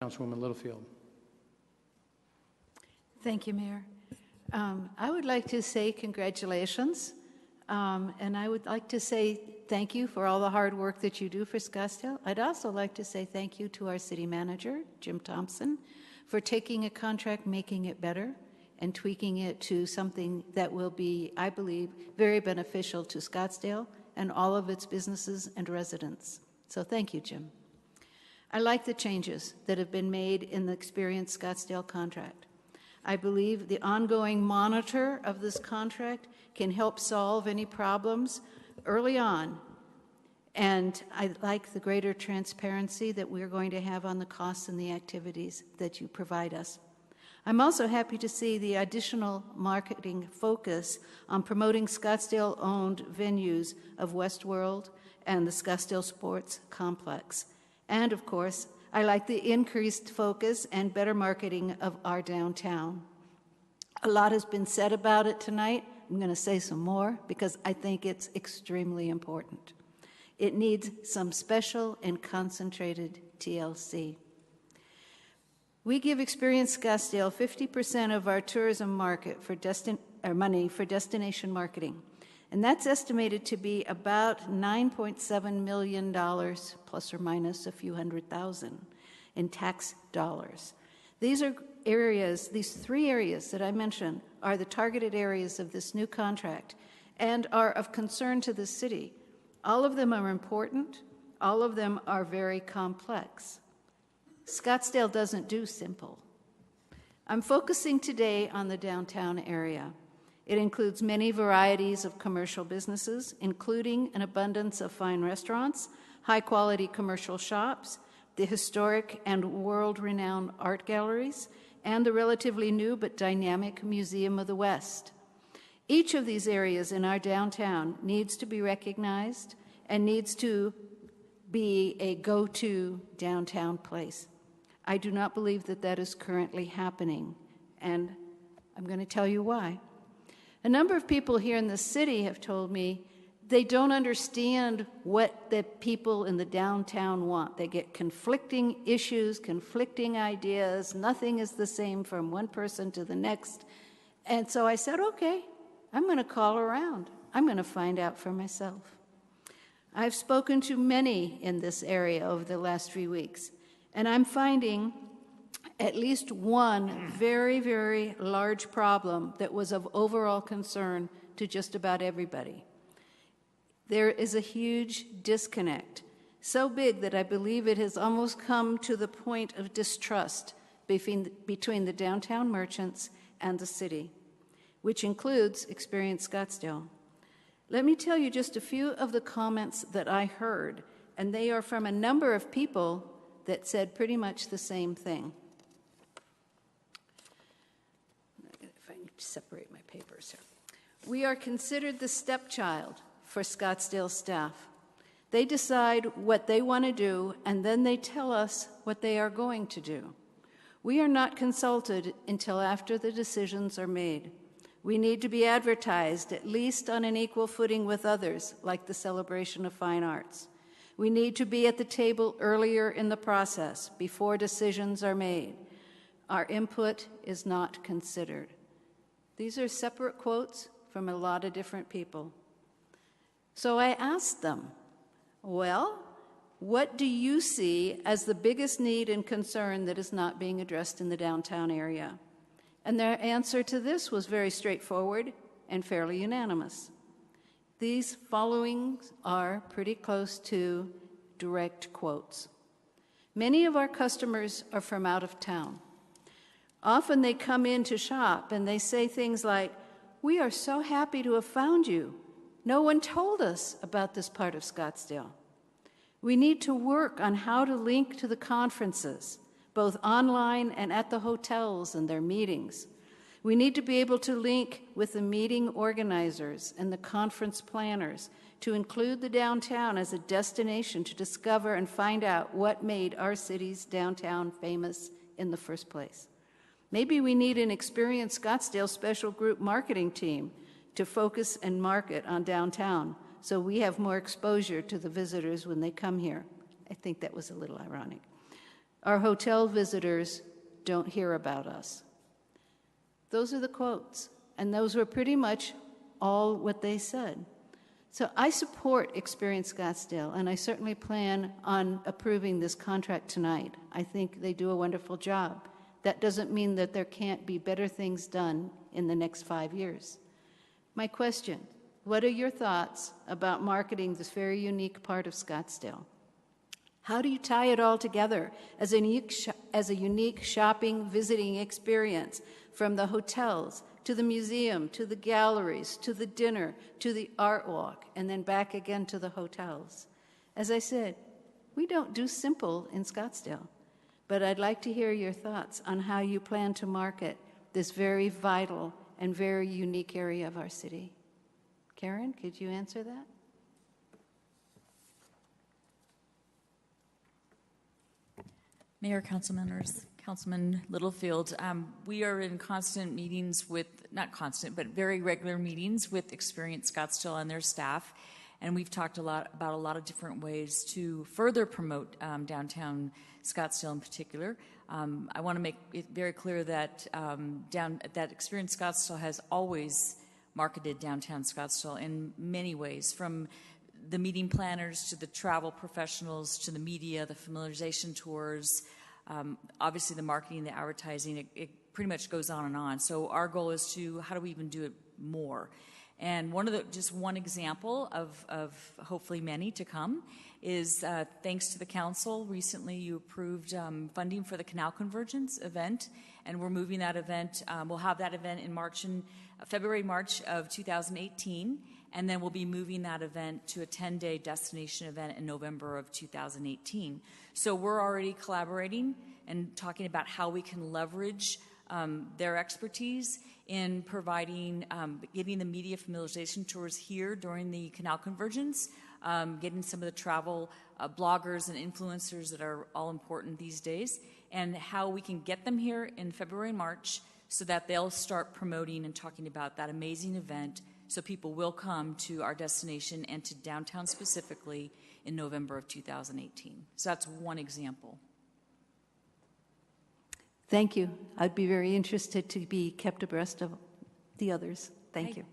Councilwoman Littlefield. Thank you, Mayor. I would like to say congratulations, and I would like to say thank you for all the hard work that you do for Scottsdale. I'd also like to say thank you to our city manager, Jim Thompson, for taking a contract, making it better, and tweaking it to something that will be, I believe, very beneficial to Scottsdale and all of its businesses and residents. So thank you, Jim. I like the changes that have been made in the Experience Scottsdale contract. I believe the ongoing monitor of this contract can help solve any problems early on. And I like the greater transparency that we're going to have on the costs and the activities that you provide us. I'm also happy to see the additional marketing focus on promoting Scottsdale-owned venues of Westworld and the Scottsdale Sports Complex. And of course, I like the increased focus and better marketing of our downtown. A lot has been said about it tonight. I'm going to say some more because I think it's extremely important. It needs some special and concentrated TLC. We give Experience Scottsdale 50% of our tourism market for money for destination marketing. And that's estimated to be about $9.7 million, plus or minus a few $100,000 in tax dollars. These three areas that I mentioned are the targeted areas of this new contract and are of concern to the city. All of them are important. All of them are very complex. Scottsdale doesn't do simple. I'm focusing today on the downtown area. It includes many varieties of commercial businesses, including an abundance of fine restaurants, high-quality commercial shops, the historic and world-renowned art galleries, and the relatively new but dynamic Museum of the West. Each of these areas in our downtown needs to be recognized and needs to be a go-to downtown place. I do not believe that that is currently happening, and I'm going to tell you why. A number of people here in the city have told me they don't understand what the people in the downtown want. They get conflicting issues, conflicting ideas. Nothing is the same from one person to the next. And so I said, okay, I'm going to call around. I'm going to find out for myself. I've spoken to many in this area over the last 3 weeks, and I'm finding at least one very, very large problem that was of overall concern to just about everybody. There is a huge disconnect, so big that I believe it has almost come to the point of distrust between the downtown merchants and the city, which includes Experience Scottsdale. Let me tell you just a few of the comments that I heard, and they are from a number of people that said pretty much the same thing. If I need to separate my papers here. We are considered the stepchild for Scottsdale staff. They decide what they want to do, and then they tell us what they are going to do. We are not consulted until after the decisions are made. We need to be advertised at least on an equal footing with others, like the Celebration of Fine Arts. We need to be at the table earlier in the process, before decisions are made. Our input is not considered. These are separate quotes from a lot of different people. So I asked them, well, what do you see as the biggest need and concern that is not being addressed in the downtown area? And their answer to this was very straightforward and fairly unanimous. These followings are pretty close to direct quotes. Many of our customers are from out of town. Often they come in to shop and they say things like, "We are so happy to have found you. No one told us about this part of Scottsdale. We need to work on how to link to the conferences, both online and at the hotels and their meetings. We need to be able to link with the meeting organizers and the conference planners to include the downtown as a destination to discover and find out what made our city's downtown famous in the first place. Maybe we need an Experience Scottsdale special group marketing team to focus and market on downtown so we have more exposure to the visitors when they come here." I think that was a little ironic. Our hotel visitors don't hear about us. Those are the quotes, and those were pretty much all what they said. So I support Experience Scottsdale, and I certainly plan on approving this contract tonight. I think they do a wonderful job. That doesn't mean that there can't be better things done in the next 5 years. My question, what are your thoughts about marketing this very unique part of Scottsdale? How do you tie it all together as a unique shopping, visiting experience, from the hotels to the museum, to the galleries, to the dinner, to the art walk, and then back again to the hotels? As I said, we don't do simple in Scottsdale, but I'd like to hear your thoughts on how you plan to market this very vital and very unique area of our city. Karen, could you answer that? Mayor, council members, Councilman Littlefield, we are in constant meetings with, not constant, but very regular meetings with Experience Scottsdale and their staff, and we've talked about a lot of different ways to further promote downtown Scottsdale in particular. I want to make it very clear that that Experience Scottsdale has always marketed downtown Scottsdale in many ways, from the meeting planners to the travel professionals to the media, the familiarization tours, obviously the marketing, the advertising, it pretty much goes on and on. So our goal is to, how do we even do it more? And just one example of hopefully many to come is thanks to the council, recently you approved funding for the Canal Convergence event, and we're moving that event. We'll have that event in February, March of 2018, and then we'll be moving that event to a 10-day destination event in November of 2018. So we're already collaborating and talking about how we can leverage their expertise in providing, getting the media familiarization tours here during the Canal Convergence, getting some of the travel bloggers and influencers that are all important these days, and how we can get them here in February and March so that they'll start promoting and talking about that amazing event, so people will come to our destination and to downtown specifically in November of 2018. So that's one example. Thank you. I'd be very interested to be kept abreast of the others. Thank you.